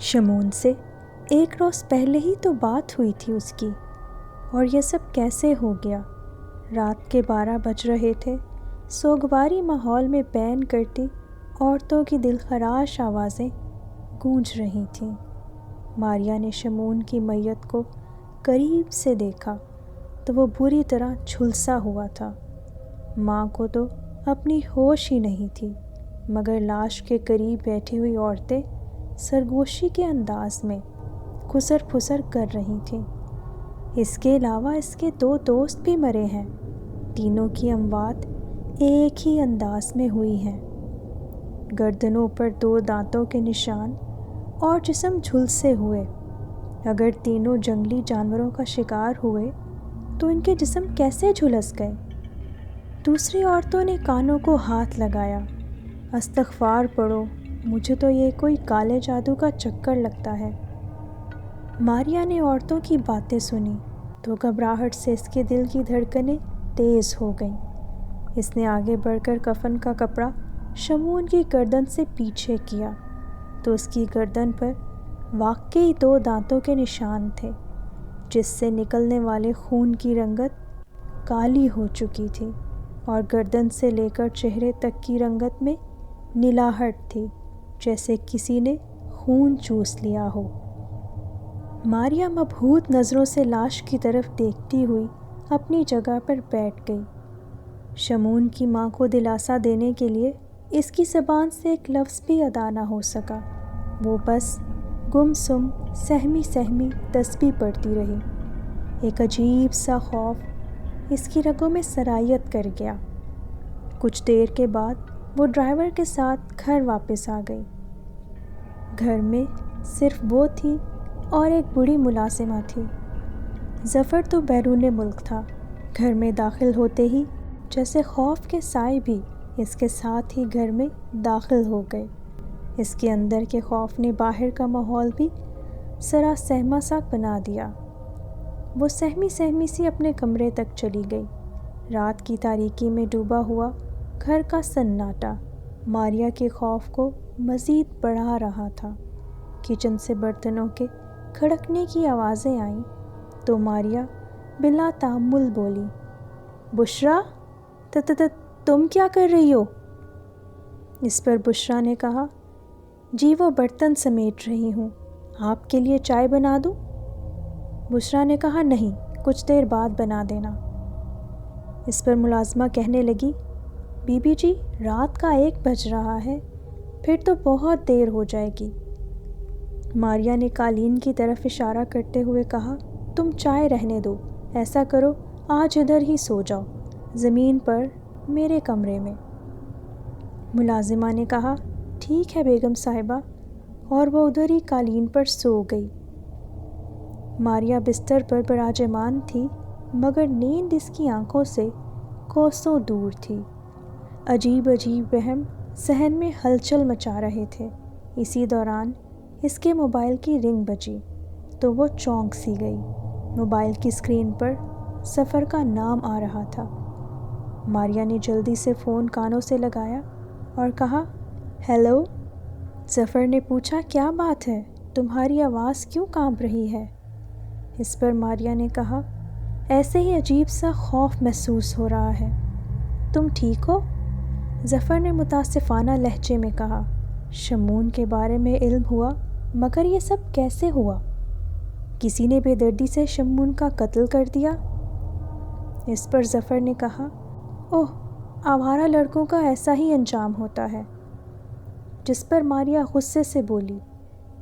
شمون سے 1 روز پہلے ہی تو بات ہوئی تھی اس کی، اور یہ سب کیسے ہو گیا؟ رات کے 12 بج رہے تھے۔ سوگواری ماحول میں بین کرتی عورتوں کی دلخراش آوازیں گونج رہی تھیں۔ ماریا نے شمون کی میت کو قریب سے دیکھا تو وہ بری طرح جھلسا ہوا تھا۔ ماں کو تو اپنی ہوش ہی نہیں تھی، مگر لاش کے قریب بیٹھی ہوئی عورتیں سرگوشی کے انداز میں خسر پھسر کر رہی تھیں۔ اس کے علاوہ اس کے 2 دوست بھی مرے ہیں۔ تینوں کی اموات ایک ہی انداز میں ہوئی ہیں۔ گردنوں پر 2 دانتوں کے نشان اور جسم جھلسے ہوئے۔ اگر تینوں جنگلی جانوروں کا شکار ہوئے تو ان کے جسم کیسے جھلس گئے؟ دوسری عورتوں نے کانوں کو ہاتھ لگایا۔ استغفار پڑھو، مجھے تو یہ کوئی کالے جادو کا چکر لگتا ہے۔ ماریا نے عورتوں کی باتیں سنی تو گھبراہٹ سے اس کے دل کی دھڑکنیں تیز ہو گئیں۔ اس نے آگے بڑھ کر کفن کا کپڑا شمون کی گردن سے پیچھے کیا تو اس کی گردن پر واقعی 2 دانتوں کے نشان تھے، جس سے نکلنے والے خون کی رنگت کالی ہو چکی تھی اور گردن سے لے کر چہرے تک کی رنگت میں نلاہٹ تھی، جیسے کسی نے خون چوس لیا ہو۔ ماریا مبہوت نظروں سے لاش کی طرف دیکھتی ہوئی اپنی جگہ پر بیٹھ گئی۔ شمون کی ماں کو دلاسا دینے کے لیے اس کی زبان سے ایک لفظ بھی ادا نہ ہو سکا۔ وہ بس گم سم سہمی تسبیح پڑھتی رہی۔ ایک عجیب سا خوف اس کی رگوں میں سرایت کر گیا۔ کچھ دیر کے بعد وہ ڈرائیور کے ساتھ گھر واپس آ گئی۔ گھر میں صرف وہ تھی اور ایک بوڑھی ملازمہ تھی۔ ظفر تو بیرون ملک تھا۔ گھر میں داخل ہوتے ہی جیسے خوف کے سائے بھی اس کے ساتھ ہی گھر میں داخل ہو گئے۔ اس کے اندر کے خوف نے باہر کا ماحول بھی سراسہمہ سا بنا دیا۔ وہ سہمی سی اپنے کمرے تک چلی گئی۔ رات کی تاریکی میں ڈوبا ہوا گھر کا سناٹا ماریا کے خوف کو مزید بڑھا رہا تھا۔ کچن سے برتنوں کے کھڑکنے کی آوازیں آئیں تو ماریا بلا تأمل بولی، بشریٰ، تم کیا کر رہی ہو؟ اس پر بشریٰ نے کہا، جی وہ برتن سمیٹ رہی ہوں، آپ کے لیے چائے بنا دوں؟ بشریٰ نے کہا، نہیں، کچھ دیر بعد بنا دینا۔ اس پر ملازمہ کہنے لگی، بی بی جی، رات کا 1 بج رہا ہے، پھر تو بہت دیر ہو جائے گی۔ ماریا نے قالین کی طرف اشارہ کرتے ہوئے کہا، تم چائے رہنے دو، ایسا کرو آج ادھر ہی سو جاؤ، زمین پر میرے کمرے میں۔ ملازمہ نے کہا، ٹھیک ہے بیگم صاحبہ، اور وہ ادھر ہی قالین پر سو گئی۔ ماریا بستر پر براجمان تھی، مگر نیند اس کی آنکھوں سے کوسوں دور تھی۔ عجیب وہم ذہن میں ہلچل مچا رہے تھے۔ اسی دوران اس کے موبائل کی رنگ بجی تو وہ چونک سی گئی۔ موبائل کی اسکرین پر ظفر کا نام آ رہا تھا۔ ماریا نے جلدی سے فون کانوں سے لگایا اور کہا، ہیلو۔ ظفر نے پوچھا، کیا بات ہے؟ تمہاری آواز کیوں کانپ رہی ہے؟ اس پر ماریا نے کہا، ایسے ہی عجیب سا خوف محسوس ہو رہا ہے۔ تم ٹھیک ہو؟ ظفر نے متاسفانہ لہجے میں کہا، شمون کے بارے میں علم ہوا، مگر یہ سب کیسے ہوا؟ کسی نے بے دردی سے شمون کا قتل کر دیا؟ اس پر ظفر نے کہا، اوہ، آوارہ لڑکوں کا ایسا ہی انجام ہوتا ہے۔ جس پر ماریا غصے سے بولی،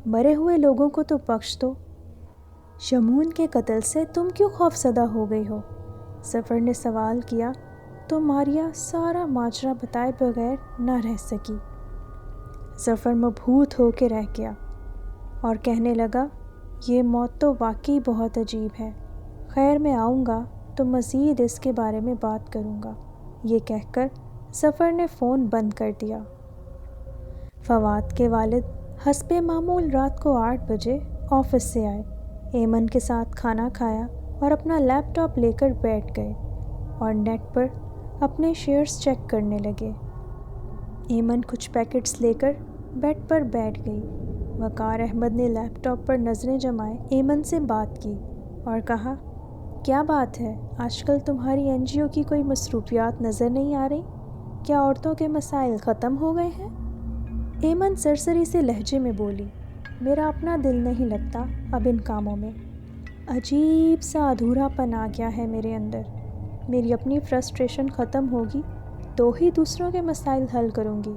مرے ہوئے لوگوں کو تو بخش دو، شمون کے قتل سے تم کیوں خوف زدہ ہو گئی ہو؟ ظفر نے سوال کیا تو ماریا سارا ماجرا بتائے بغیر نہ رہ سکی۔ ظفر مبہوت ہو کے رہ گیا اور کہنے لگا، یہ موت تو واقعی بہت عجیب ہے، خیر میں آؤں گا تو مزید اس کے بارے میں بات کروں گا۔ یہ کہہ کر ظفر نے فون بند کر دیا۔ فواد کے والد حسب معمول رات کو 8 بجے آفس سے آئے، ایمن کے ساتھ کھانا کھایا اور اپنا لیپ ٹاپ لے کر بیٹھ گئے اور نیٹ پر اپنے شیئرز چیک کرنے لگے۔ ایمن کچھ پیکٹس لے کر بیڈ پر بیٹھ گئی۔ وقار احمد نے لیپ ٹاپ پر نظریں جمائے ایمن سے بات کی اور کہا، کیا بات ہے، آج کل تمہاری NGO کی کوئی مصروفیات نظر نہیں آ رہی؟ کیا عورتوں کے مسائل ختم ہو گئے ہیں؟ ایمن سرسری سے لہجے میں بولی، میرا اپنا دل نہیں لگتا اب ان کاموں میں، عجیب سا ادھورا پن آ گیا ہے میرے اندر، میری اپنی فرسٹریشن ختم ہوگی تو ہی دوسروں کے مسائل حل کروں گی۔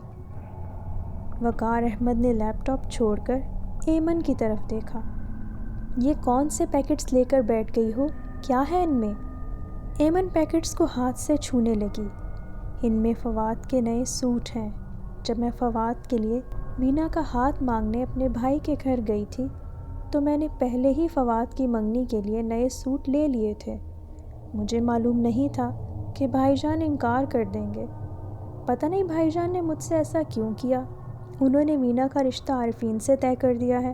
وقار احمد نے لیپ ٹاپ چھوڑ کر ایمن کی طرف دیکھا، یہ کون سے پیکٹس لے کر بیٹھ گئی ہو، کیا ہے ان میں؟ ایمن پیکٹس کو ہاتھ سے چھونے لگی، ان میں فواد کے نئے سوٹ ہیں، جب میں فواد کے لیے وینا کا ہاتھ مانگنے اپنے بھائی کے گھر گئی تھی تو میں نے پہلے ہی فواد کی منگنی کے لیے نئے سوٹ لے لیے تھے، مجھے معلوم نہیں تھا کہ بھائی جان انکار کر دیں گے، پتہ نہیں بھائی جان نے مجھ سے ایسا کیوں کیا، انہوں نے وینا کا رشتہ عارفین سے طے کر دیا ہے،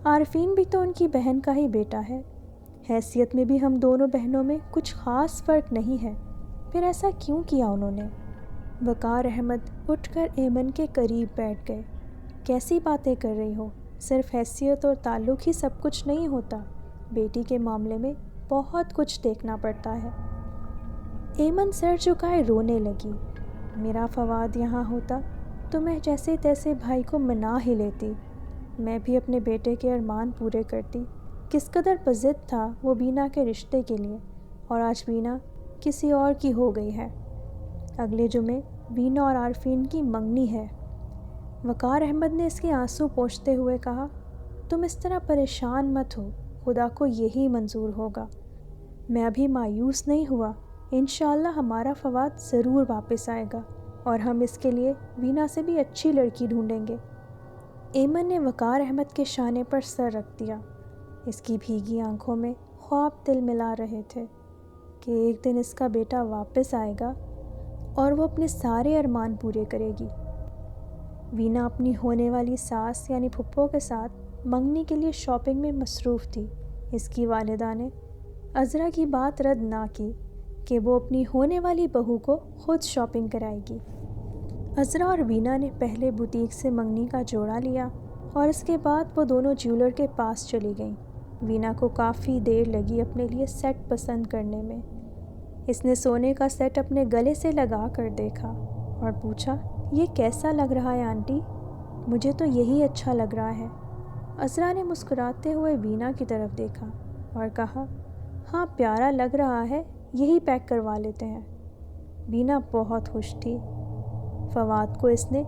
عارفین بھی تو ان کی بہن کا ہی بیٹا ہے، حیثیت میں بھی ہم دونوں بہنوں میں کچھ خاص فرق نہیں ہے، پھر ایسا کیوں کیا انہوں نے؟ وقار احمد اٹھ کر ایمن کے قریب بیٹھ گئے، کیسی باتیں کر رہی ہو، صرف حیثیت اور تعلق ہی سب کچھ نہیں ہوتا، بیٹی کے معاملے میں بہت کچھ دیکھنا پڑتا ہے۔ ایمن سر جھکائے رونے لگی، میرا فواد یہاں ہوتا تو میں جیسے تیسے بھائی کو منا ہی لیتی، میں بھی اپنے بیٹے کے ارمان پورے کرتی، کس قدر بضد تھا وہ وینا کے رشتے کے لیے، اور آج وینا کسی اور کی ہو گئی ہے، اگلے جمعے وینا اور عارفین کی منگنی ہے۔ وقار احمد نے اس کے آنسو پوچھتے ہوئے کہا، تم اس طرح پریشان مت ہو، خدا کو یہی منظور ہوگا، میں ابھی مایوس نہیں ہوا، انشاءاللہ ہمارا فواد ضرور واپس آئے گا اور ہم اس کے لیے وینا سے بھی اچھی لڑکی ڈھونڈیں گے۔ ایمن نے وقار احمد کے شانے پر سر رکھ دیا، اس کی بھیگی آنکھوں میں خواب دل ملا رہے تھے کہ ایک دن اس کا بیٹا واپس آئے گا اور وہ اپنے سارے ارمان پورے کرے گی۔ وینا اپنی ہونے والی ساس یعنی پھپھو کے ساتھ منگنی کے لیے شاپنگ میں مصروف تھی، اس کی والدہ نے عذرا کی بات رد نہ کی کہ وہ اپنی ہونے والی بہو کو خود شاپنگ کرائے گی۔ عذرا اور وینا نے پہلے بوتیک سے منگنی کا جوڑا لیا اور اس کے بعد وہ دونوں جیولر کے پاس چلی گئیں۔ وینا کو کافی دیر لگی اپنے لیے سیٹ پسند کرنے میں، اس نے سونے کا سیٹ اپنے گلے سے لگا کر دیکھا اور پوچھا، یہ کیسا لگ رہا ہے آنٹی؟ مجھے تو یہی اچھا لگ رہا ہے۔ عذرا نے مسکراتے ہوئے وینا کی طرف دیکھا اور کہا، ہاں پیارا لگ رہا ہے، یہی پیک کروا لیتے ہیں۔ وینا بہت خوش تھی، فواد کو اس نے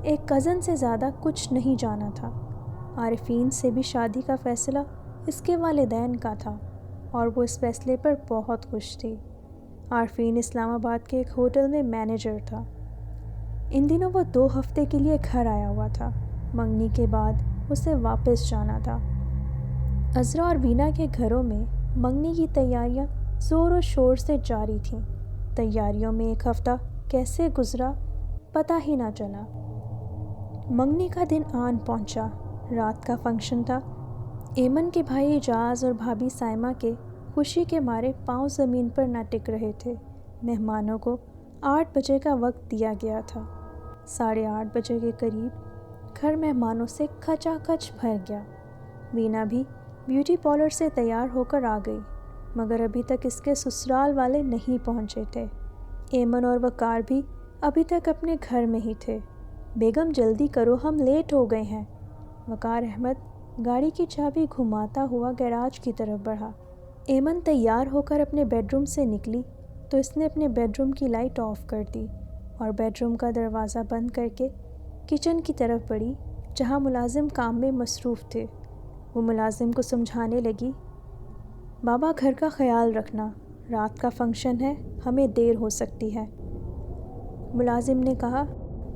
ایک کزن سے زیادہ کچھ نہیں جانا تھا، عارفین سے بھی شادی کا فیصلہ اس کے والدین کا تھا اور وہ اس فیصلے پر بہت خوش تھی۔ عارفین اسلام آباد کے ایک ہوٹل میں مینیجر تھا، ان دنوں وہ 2 ہفتے کے لیے گھر آیا ہوا تھا، منگنی کے بعد اسے واپس جانا تھا۔ عذرا اور وینا کے گھروں میں منگنی کی تیاریاں زور و شور سے جاری تھیں، تیاریوں میں 1 ہفتہ کیسے گزرا پتہ ہی نہ چلا۔ منگنی کا دن آن پہنچا، رات کا فنکشن تھا، ایمن کے بھائی اعجاز اور بھابھی سائمہ کے خوشی کے مارے پاؤں زمین پر نہ ٹک رہے تھے۔ مہمانوں کو 8 بجے کا وقت دیا گیا تھا، 8:30 بجے کے قریب گھر مہمانوں سے کھچا کھچ بھر گیا۔ وینا بھی بیوٹی پارلر سے تیار ہو کر آ گئی، مگر ابھی تک اس کے سسرال والے نہیں پہنچے تھے۔ ایمن اور وقار بھی ابھی تک اپنے گھر میں ہی تھے۔ بیگم جلدی کرو، ہم لیٹ ہو گئے ہیں۔ وقار احمد گاڑی کی چابی گھماتا ہوا گیراج کی طرف بڑھا۔ ایمن تیار ہو کر اپنے بیڈ روم سے نکلی تو اس نے اپنے بیڈ روم کی لائٹ آف کر دی اور بیڈ روم کا دروازہ بند کر کے کچن کی طرف بڑھی جہاں ملازم کام میں مصروف تھے۔ وہ ملازم کو سمجھانے لگی، بابا گھر کا خیال رکھنا، رات کا فنکشن ہے، ہمیں دیر ہو سکتی ہے۔ ملازم نے کہا،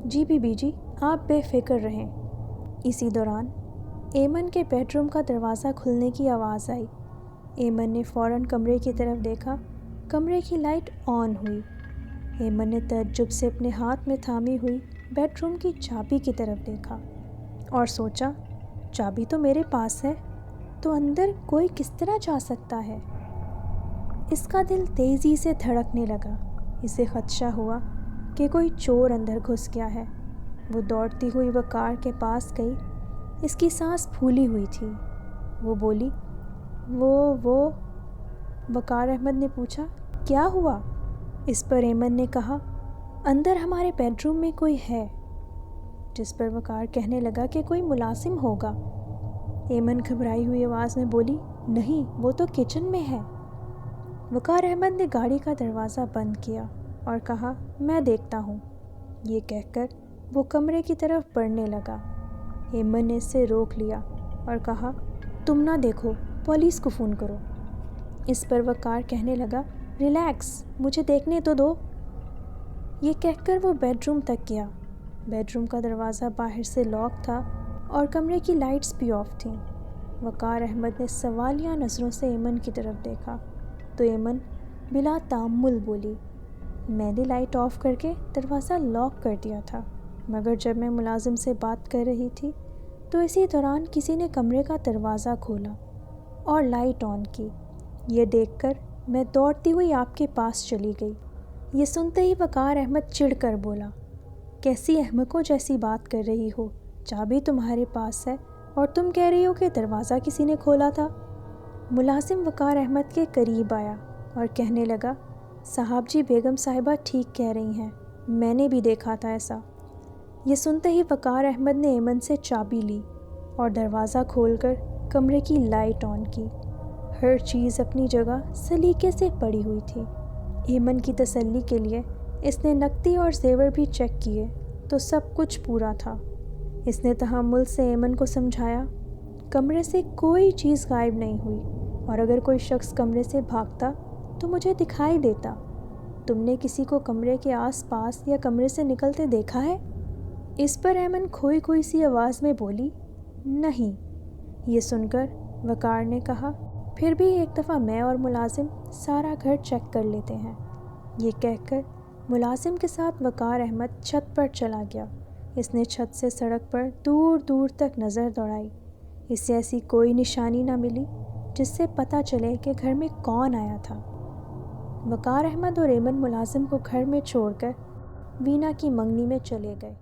جی بی بی جی، آپ بے فکر رہیں۔ اسی دوران ایمن کے بیڈ روم کا دروازہ کھلنے کی آواز آئی۔ ایمن نے فوراً کمرے کی طرف دیکھا، کمرے کی لائٹ آن ہوئی۔ ایمن نے تعجب سے اپنے ہاتھ میں تھامی ہوئی بیڈ روم کی چابی کی طرف دیکھا اور سوچا، چابی تو میرے پاس ہے، تو اندر کوئی کس طرح جا سکتا ہے؟ اس کا دل تیزی سے دھڑکنے لگا، اسے خدشہ ہوا کہ کوئی چور اندر گھس گیا ہے۔ وہ دوڑتی ہوئی وقار کے پاس گئی، اس کی سانس پھولی ہوئی تھی۔ وہ بولی، وہ وقار احمد نے پوچھا، کیا ہوا؟ اس پر ایمن نے کہا، اندر ہمارے بیڈ روم میں کوئی ہے، جس پر وقار کہنے لگا کہ کوئی ملازم ہوگا۔ ایمن گھبرائی ہوئی آواز میں بولی، نہیں، وہ تو کچن میں ہے۔ وقار احمد نے گاڑی کا دروازہ بند کیا اور کہا، میں دیکھتا ہوں۔ یہ کہہ کر وہ کمرے کی طرف بڑھنے لگا۔ ایمن نے اسے روک لیا اور کہا، تم نہ دیکھو، پولیس کو فون کرو۔ اس پر وقار کہنے لگا، ریلیکس، مجھے دیکھنے تو دو۔ یہ کہہ کر وہ بیڈ روم تک گیا۔ بیڈ روم کا دروازہ باہر سے لاک تھا اور کمرے کی لائٹس بھی آف تھیں۔ وقار احمد نے سوالیہ نظروں سے ایمن کی طرف دیکھا تو ایمن بلا تأمل بولی، میں نے لائٹ آف کر کے دروازہ لاک کر دیا تھا، مگر جب میں ملازم سے بات کر رہی تھی تو اسی دوران کسی نے کمرے کا دروازہ کھولا اور لائٹ آن کی۔ یہ دیکھ کر میں دوڑتی ہوئی آپ کے پاس چلی گئی۔ یہ سنتے ہی وقار احمد چڑ کر بولا، کیسی احمقوں جیسی بات کر رہی ہو؟ چابی تمہارے پاس ہے اور تم کہہ رہی ہو کہ دروازہ کسی نے کھولا تھا۔ ملازم وقار احمد کے قریب آیا اور کہنے لگا، صاحب جی، بیگم صاحبہ ٹھیک کہہ رہی ہیں، میں نے بھی دیکھا تھا ایسا۔ یہ سنتے ہی وقار احمد نے ایمن سے چابی لی اور دروازہ کھول کر کمرے کی لائٹ آن کی۔ ہر چیز اپنی جگہ سلیقے سے پڑی ہوئی تھی۔ ایمن کی تسلی کے لیے اس نے نقدی اور زیور بھی چیک کیے تو سب کچھ پورا تھا۔ اس نے تحمل سے ایمن کو سمجھایا، کمرے سے کوئی چیز غائب نہیں ہوئی، اور اگر کوئی شخص کمرے سے بھاگتا تو مجھے دکھائی دیتا۔ تم نے کسی کو کمرے کے آس پاس یا کمرے سے نکلتے دیکھا ہے؟ اس پر ایمن کھوئی کھوئی سی آواز میں بولی، نہیں۔ یہ سن کر وقار نے کہا، پھر بھی ایک دفعہ میں اور ملازم سارا گھر چیک کر لیتے ہیں۔ یہ کہہ کر ملازم کے ساتھ وقار احمد چھت پر چلا گیا۔ اس نے چھت سے سڑک پر دور دور تک نظر دوڑائی۔ اسے ایسی کوئی نشانی نہ ملی جس سے پتہ چلے کہ گھر میں کون آیا تھا۔ وقار احمد اور ایمن ملازم کو گھر میں چھوڑ کر وینا کی منگنی میں چلے گئے۔